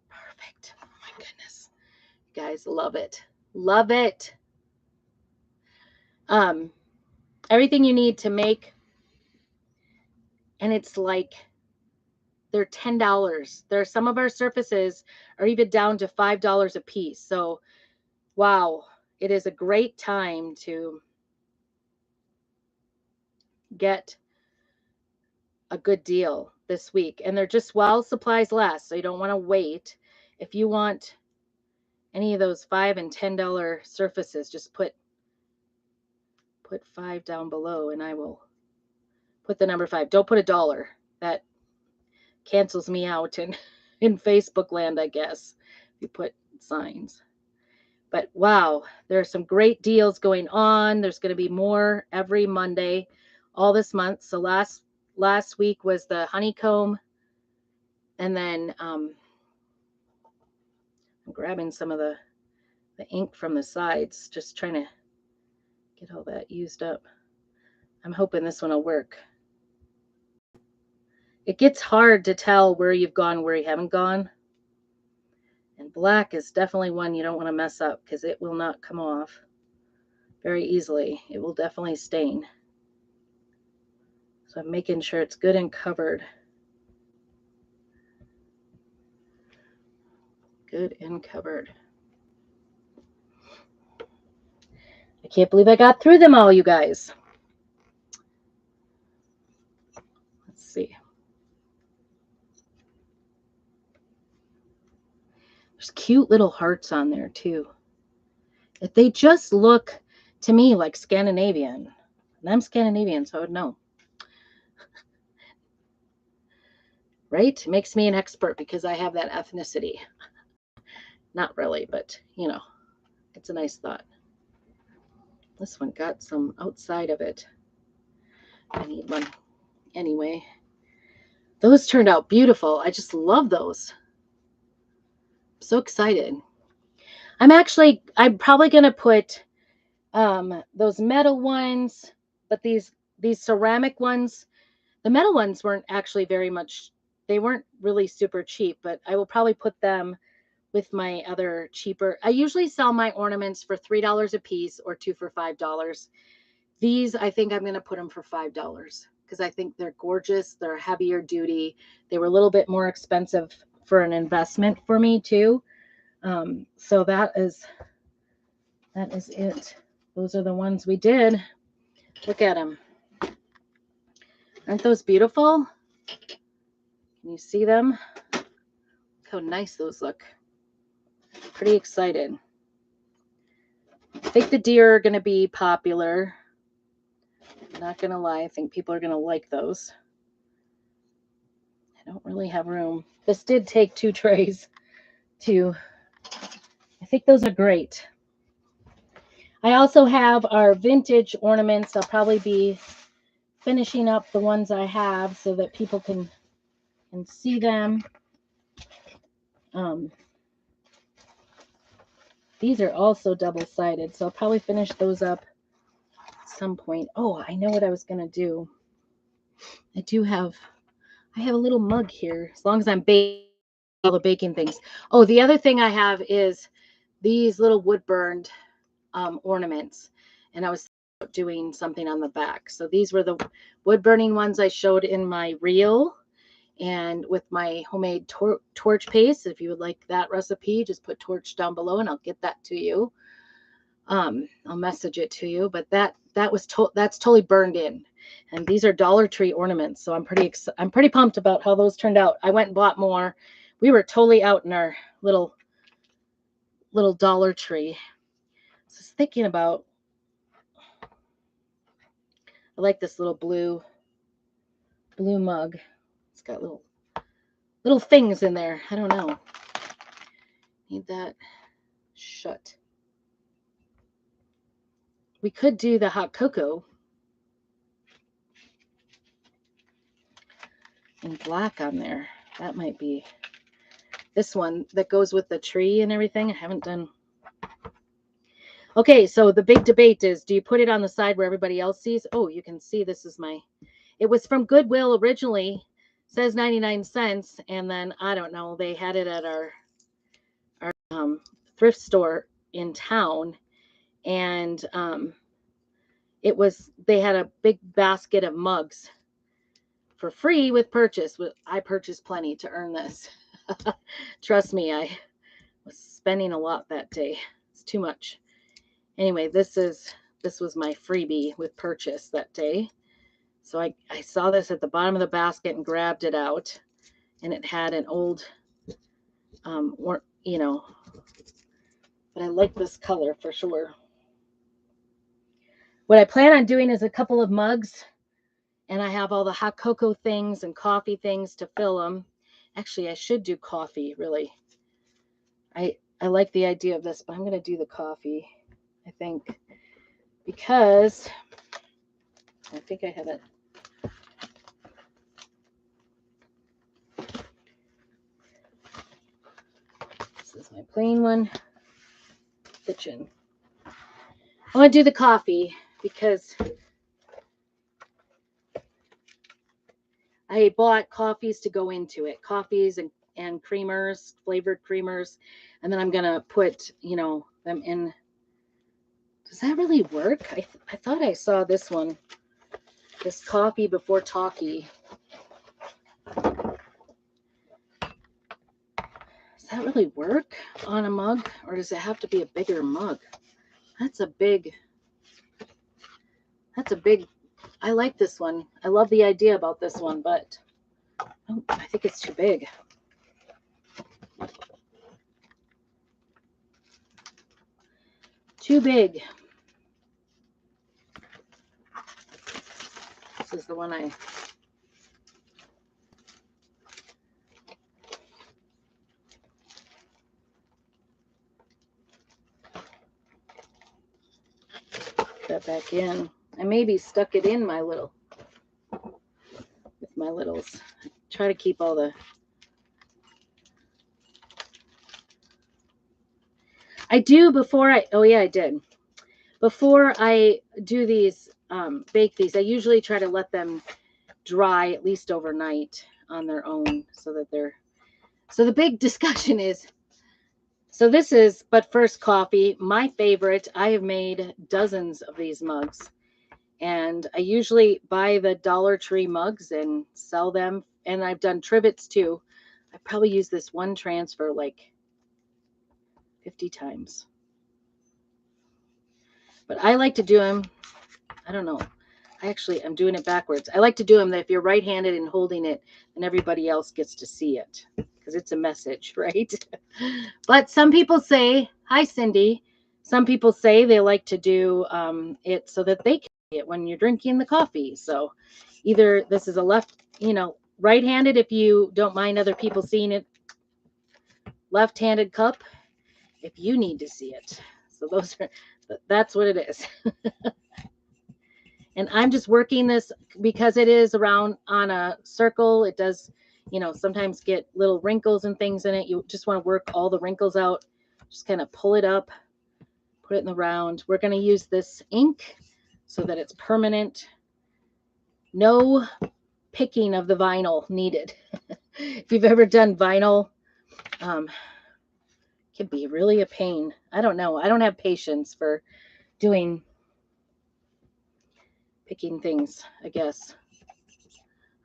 Perfect. Oh my goodness. You guys, love it. Love it. Everything you need to make, and it's like they're $10. There's some of our surfaces are even down to $5 a piece. So, wow, it is a great time to get a good deal this week. And they're just while supplies last, so you don't want to wait. If you want any of those $5 and $10 surfaces, just put 5 down below, and I will put the number 5. Don't put $1. That cancels me out in Facebook land, I guess, if you put signs. But wow, there are some great deals going on. There's going to be more every Monday all this month. So last week was the honeycomb, and then I'm grabbing some of the ink from the sides, just trying to get all that used up. I'm hoping this one will work. It gets hard to tell where you've gone, where you haven't gone. And black is definitely one you don't want to mess up because it will not come off very easily. It will definitely stain. So I'm making sure it's good and covered. Good and covered. I can't believe I got through them all, you guys. Let's see. There's cute little hearts on there too. They just look to me like Scandinavian. And I'm Scandinavian, so I would know. Right? It makes me an expert because I have that ethnicity. Not really, but you know, it's a nice thought. This one got some outside of it. I need one. Anyway, those turned out beautiful. I just love those. I'm so excited. I'm probably going to put those metal ones, but these ceramic ones, the metal ones weren't actually they weren't really super cheap, but I will probably put them with my other cheaper. I usually sell my ornaments for $3 a piece or 2 for $5. These, I think I'm going to put them for $5 because I think they're gorgeous. They're heavier duty. They were a little bit more expensive for an investment for me too. So that is it. Those are the ones we did. Look at them. Aren't those beautiful? Can you see them? Look how nice those look. Pretty excited. I think the deer are going to be popular. I'm not going to lie. I think people are going to like those. I don't really have room. This did take 2 trays to. I think those are great. I also have our vintage ornaments. I'll probably be finishing up the ones I have so that people can see them. These are also double-sided, so I'll probably finish those up at some point. Oh, I know what I was going to do. I have a little mug here, as long as I'm baking all the baking things. Oh, the other thing I have is these little wood-burned ornaments, and I was doing something on the back. So these were the wood-burning ones I showed in my reel, and with my homemade torch paste. If you would like that recipe, just put torch down below and I'll get that to you. I'll message it to you, but that's totally burned in. And these are Dollar Tree ornaments, so I'm pretty pumped about how those turned out. I went and bought more. We were totally out in our little Dollar Tree. So I was thinking about, I like this little blue mug. It's got little things in there. I don't know. Need that shut. We could do the hot cocoa in black on there. That might be this one that goes with the tree and everything. I haven't done. Okay, so the big debate is, do you put it on the side where everybody else sees? Oh, you can see this is it was from Goodwill originally. says 99 cents. And then, I don't know, they had it at our thrift store in town. And they had a big basket of mugs for free with purchase. I purchased plenty to earn this. Trust me, I was spending a lot that day. It's too much. Anyway, this was my freebie with purchase that day. So I saw this at the bottom of the basket and grabbed it out, and it had an old, but I like this color for sure. What I plan on doing is a couple of mugs, and I have all the hot cocoa things and coffee things to fill them. Actually, I should do coffee, really. I like the idea of this, but I'm going to do the coffee, I think, because I think I have it. This is my plain one. Kitchen. I want to do the coffee because I bought coffees to go into it. Coffees and creamers, flavored creamers. And then I'm going to put, them in. Does that really work? I thought I saw this one. This coffee before talkie. Does that really work on a mug? Or does it have to be a bigger mug? That's a big, I like this one. I love the idea about this one, but I think it's too big. Too big. This is the one I that back in. I maybe stuck it in my little with my littles. Try to keep all the I do before I I did. Before I do these bake these, I usually try to let them dry at least overnight on their own so that they're so the big discussion is so this is But First Coffee, my favorite. I have made dozens of these mugs, and I usually buy the Dollar Tree mugs and sell them, and I've done trivets too. I probably use this one transfer like 50 times, but I like to do them. I don't know. I'm doing it backwards. I like to do them that if you're right-handed and holding it, and everybody else gets to see it because it's a message, right? But some people say, hi, Cindy. Some people say they like to do it so that they can see it when you're drinking the coffee. So either this is a right-handed if you don't mind other people seeing it, left-handed cup if you need to see it. So that's what it is. And I'm just working this because it is around on a circle. It does, sometimes get little wrinkles and things in it. You just want to work all the wrinkles out. Just kind of pull it up, put it in the round. We're going to use this ink so that it's permanent. No picking of the vinyl needed. If you've ever done vinyl, it can be really a pain. I don't know. I don't have patience for doing picking things, I guess.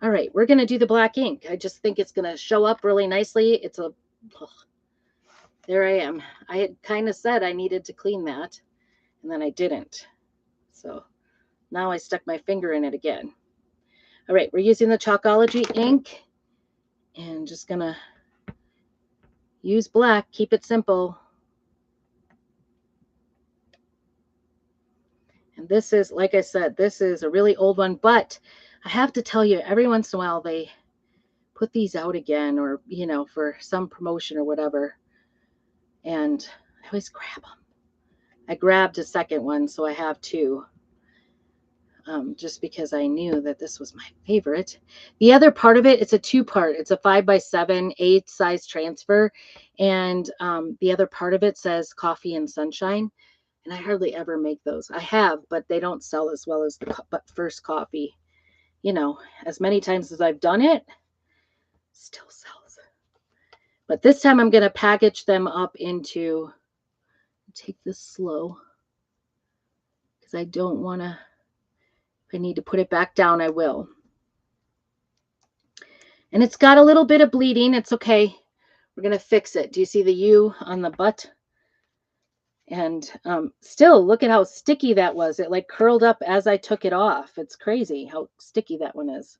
All right, we're going to do the black ink. I just think it's going to show up really nicely. There I am. I had kind of said I needed to clean that, and then I didn't. So now I stuck my finger in it again. All right, we're using the Chalkology ink, and just going to use black. Keep it simple. And this is, like I said, this is a really old one, but I have to tell you, every once in a while they put these out again, or, for some promotion or whatever. And I always grab them. I grabbed a second one, so I have two, just because I knew that this was my favorite. The other part of it, it's a two-part. It's a 5x7 8 size transfer, and the other part of it says Coffee and Sunshine. And I hardly ever make those. I have, but they don't sell as well as the But First Coffee. As many times as I've done it, Still sells. But this time I'm going to package them up into, take this slow, because I don't want to, if I need to put it back down, I will. And it's got a little bit of bleeding. It's okay. We're going to fix it. Do you see the U on the butt? And still, look at how sticky that was. It like curled up as I took it off. It's crazy how sticky that one is.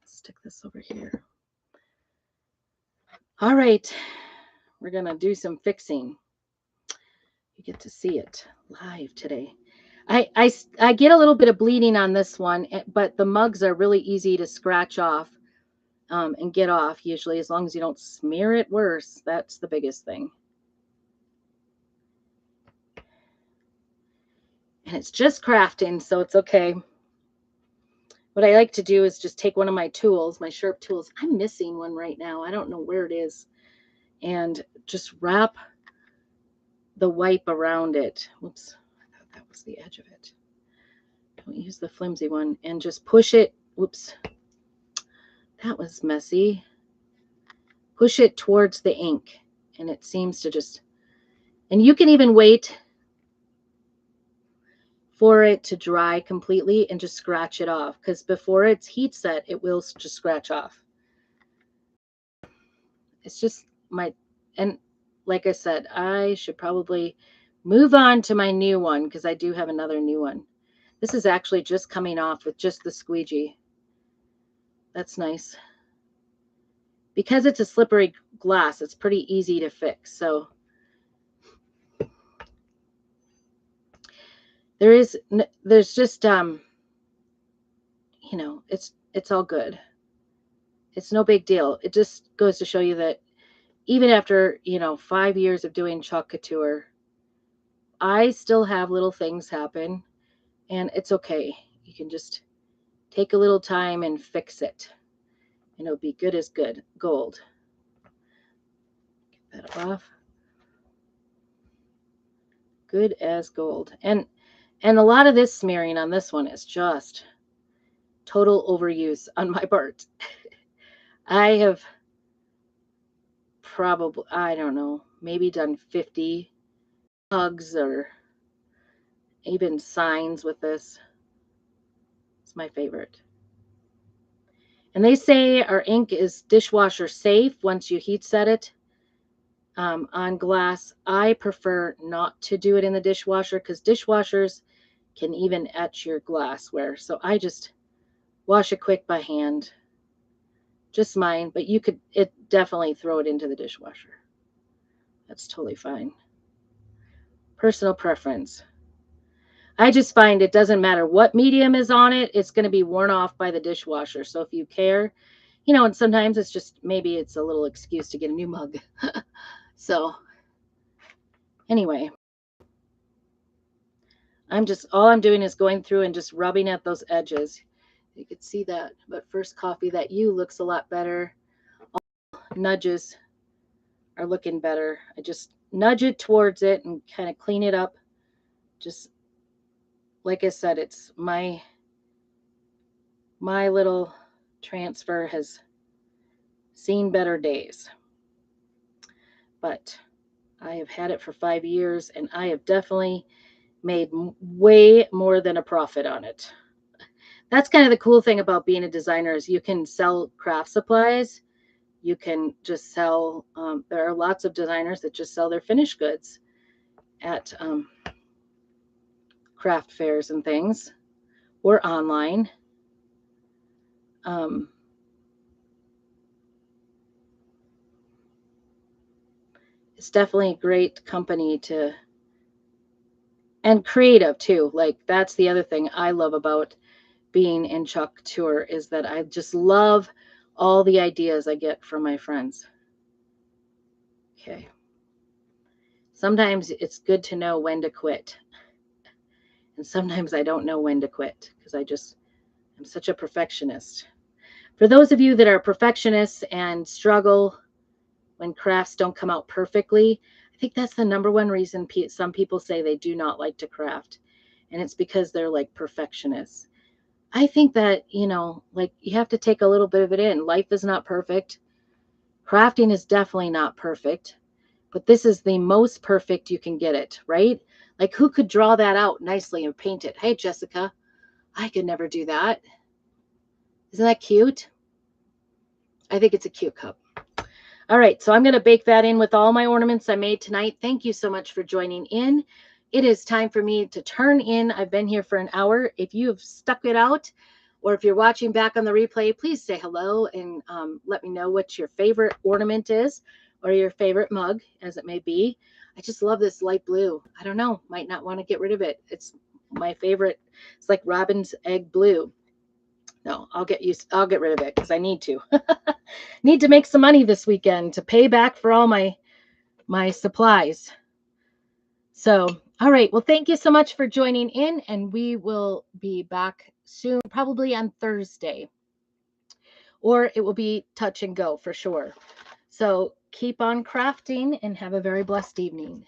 Let's stick this over here. All right. We're going to do some fixing. You get to see it live today. I get a little bit of bleeding on this one, but the mugs are really easy to scratch off and get off, usually, as long as you don't smear it worse. That's the biggest thing. And it's just crafting, so it's okay. What I like to do is just take one of my tools, my sharp tools. I'm missing one right now. I don't know where it is. And just wrap the wipe around it. Whoops, I thought that was the edge of it. Don't use the flimsy one. And just push it. Whoops, that was messy. Push it towards the ink. And it seems to just, and you can even wait for it to dry completely and just scratch it off, because before it's heat set, it will just scratch off. It's just my, and like I said, I should probably move on to my new one, because I do have another new one. This is actually just coming off with just the squeegee. That's nice. Because it's a slippery glass, it's pretty easy to fix. So there's just you know, it's all good. It's no big deal. It just goes to show you that even after, 5 years of doing chalk couture, I still have little things happen, and it's okay. You can just take a little time and fix it, and it'll be good as good gold. Get that off. Good as gold. And a lot of this smearing on this one is just total overuse on my part. I have probably, I don't know, maybe done 50 hugs or even signs with this. It's my favorite. And they say our ink is dishwasher safe once you heat set it on glass. I prefer not to do it in the dishwasher, because dishwashers can even etch your glassware. So I just wash it quick by hand. Just mine, but you could definitely throw it into the dishwasher. That's totally fine. Personal preference. I just find it doesn't matter what medium is on it, it's going to be worn off by the dishwasher. So if you care, and sometimes it's just, maybe it's a little excuse to get a new mug. So anyway, all I'm doing is going through and just rubbing at those edges. You could see that, but first coffee, that U looks a lot better. All nudges are looking better. I just nudge it towards it and kind of clean it up. Just like I said, it's my little transfer has seen better days. But I have had it for 5 years, and I have definitely made way more than a profit on it. That's kind of the cool thing about being a designer, is you can sell craft supplies. You can just sell, there are lots of designers that just sell their finished goods at craft fairs and things, or online. It's definitely a great company and creative too. Like, that's the other thing I love about being in chalk couture, is that I just love all the ideas I get from my friends. Okay. Sometimes it's good to know when to quit. And sometimes I don't know when to quit, because I'm such a perfectionist. For those of you that are perfectionists and struggle when crafts don't come out perfectly, I think that's the number one reason some people say they do not like to craft. And it's because they're like perfectionists. I think that, like, you have to take a little bit of it in. Life is not perfect. Crafting is definitely not perfect, but this is the most perfect you can get it, right? Like who could draw that out nicely and paint it? Hey, Jessica, I could never do that. Isn't that cute? I think it's a cute cup. All right, so I'm going to bake that in with all my ornaments I made tonight. Thank you so much for joining in. It is time for me to turn in. I've been here for an hour. If you have stuck it out, or if you're watching back on the replay, please say hello and let me know what your favorite ornament is, or your favorite mug, as it may be. I just love this light blue. I don't know, might not want to get rid of it. It's my favorite. It's like robin's egg blue. No, I'll get rid of it because I need to. Need to make some money this weekend to pay back for all my supplies. So, all right. Well, thank you so much for joining in, and we will be back soon, probably on Thursday, or it will be touch and go for sure. So keep on crafting and have a very blessed evening.